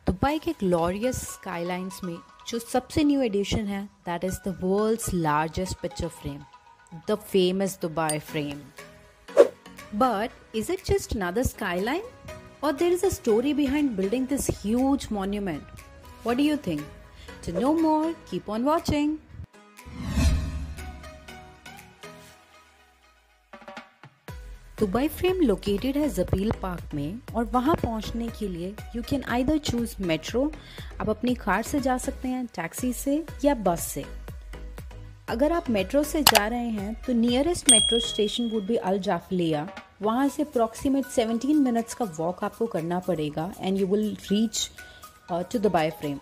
Dubai के glorious skylines में जो सबसे न्यू एडिशन है that is the world's largest picture frame, the famous Dubai frame. But is it just another skyline? Or there is a story behind building this huge monument? What do you think? To know more, keep on watching. Dubai frame located है जपील park में और वहाँ पहुँचने के लिए you can either choose metro, आप अपनी car से जा सकते हैं, टैक्सी से या बस से. अगर आप मेट्रो से जा रहे हैं तो nearest metro station would be Al Jafiliya. वहाँ से अप्रॉक्सीमेट 17 मिनट्स का वॉक आपको करना पड़ेगा and you will reach to Dubai frame.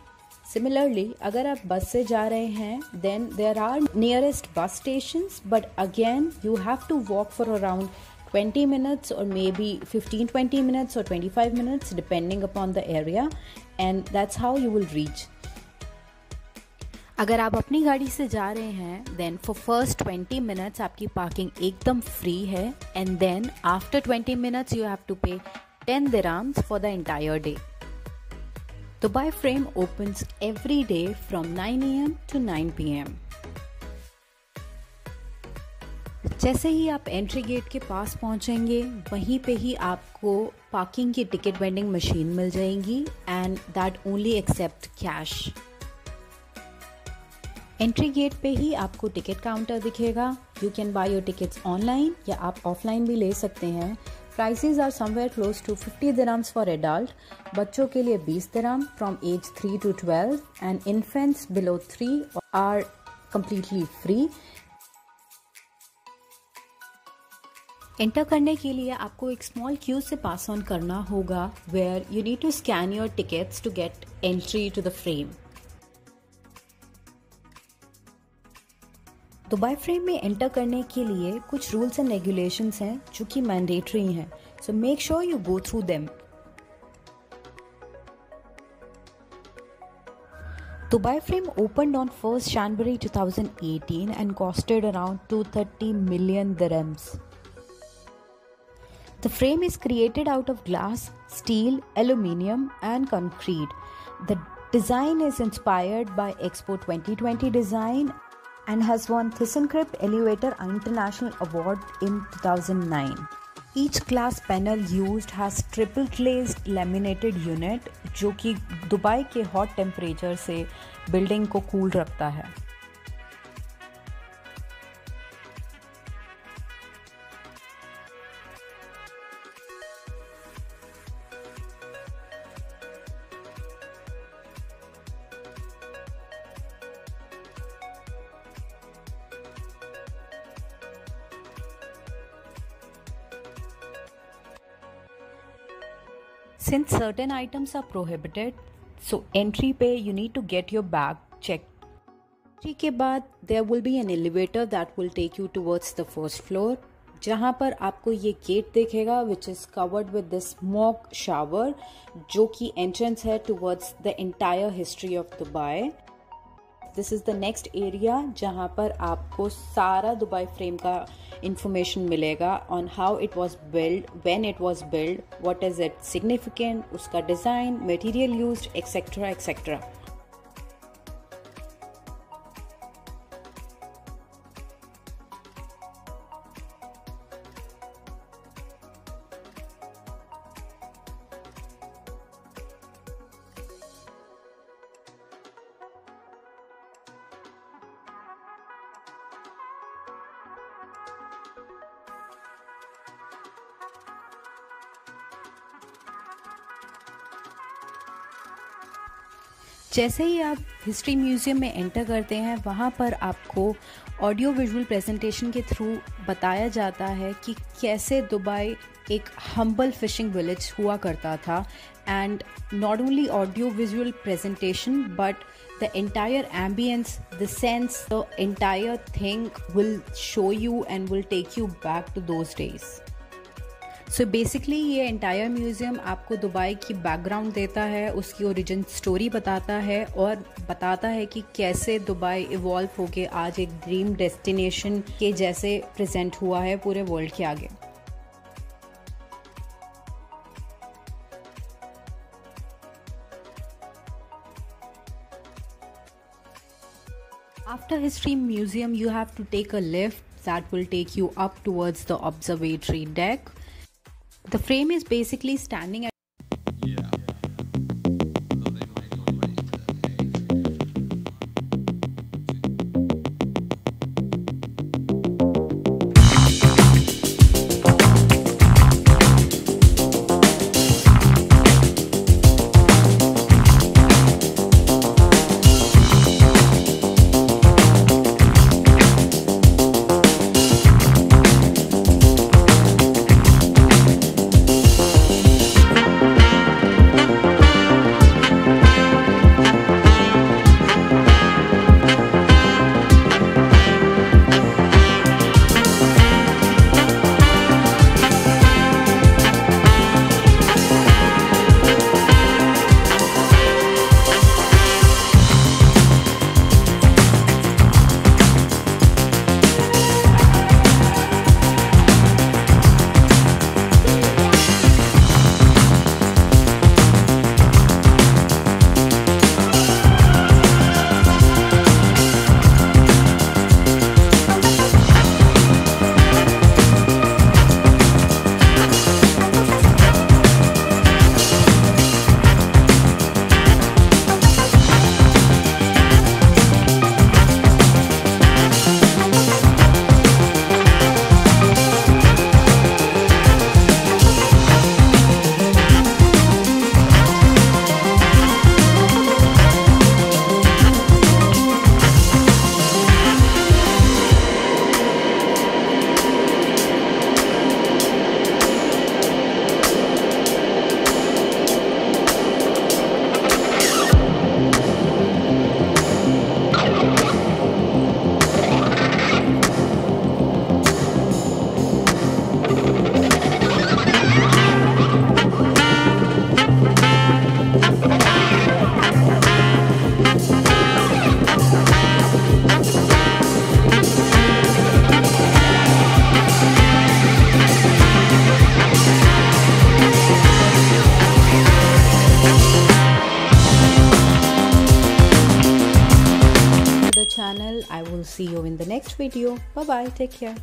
Similarly अगर आप बस से जा रहे हैं then there are nearest bus stations, but again you have to walk for around 20 minutes or maybe 15-20 minutes or 25 minutes depending upon the area, and that's how you will reach. अगर आप अपनी गाड़ी से जा रहे हैं then for first 20 minutes आपकी parking एकदम फ्री है and then after 20 minutes you have to pay 10 dirhams for the entire day. Dubai Frame opens every day from 9 AM to 9 PM. जैसे ही आप एंट्री गेट के पास पहुंचेंगे वहीं पे ही आपको पार्किंग की टिकट वेंडिंग मशीन मिल जाएगी and that only accept cash. Entry gate पे ही आपको टिकट काउंटर दिखेगा. You can buy your tickets online या आप ऑफलाइन भी ले सकते हैं. Prices are somewhere close to 50 dirhams for adult. बच्चों के लिए 20 dirham from age 3 to 12 and infants below 3 are completely free. Enter करने के लिए आपको एक स्मॉल क्यू से पास ऑन करना होगा where you need to scan your tickets to get entry to the frame. Dubai frame में एंटर करने के लिए कुछ रूल्स एंड रेगुलेशंस हैं जो कि मैंडेटरी हैं, so make sure you go through them. Dubai Frame opened on 1st January 2018 and costed around 230 million dirhams. The frame is created out of glass, steel, aluminium and concrete. The design is inspired by Expo 2020 design and has won ThyssenKrupp Elevator International Award in 2009. Each glass panel used has triple glazed laminated unit जो कि Dubai के hot temperature से building को cool रखता है. Since certain items are prohibited, so entry पे you need to get your bag checked. Entry के बाद there will be an elevator that will take you towards the first floor, जहाँ पर आपको ये गेट दिखेगा which is covered with this smoke shower, जो कि entrance है towards the entire history of Dubai. This is the next area जहाँ पर आपको सारा दुबई फ्रेम का इंफॉर्मेशन मिलेगा on how it was built, when it was built, what is its significant, उसका design, material used, etc. etc. जैसे ही आप history museum में एंटर करते हैं वहाँ पर आपको ऑडियो विजुअल प्रेजेंटेशन के थ्रू बताया जाता है कि कैसे दुबई एक हम्बल फिशिंग विलेज हुआ करता था. And not only audio visual presentation but the entire ambience, the sense, the entire thing will show you and will take you back to those days. So basically ये entire museum आपको Dubai की background देता है, उसकी origin story बताता है और बताता है कि कैसे दुबई इवॉल्व होके आज एक ड्रीम डेस्टिनेशन के जैसे प्रेजेंट हुआ है पूरे वर्ल्ड के आगे. After History Museum, you have to take a lift that will take you up towards the observatory deck. The frame is basically standing at channel. I will see you in the next video. Bye bye. Take care.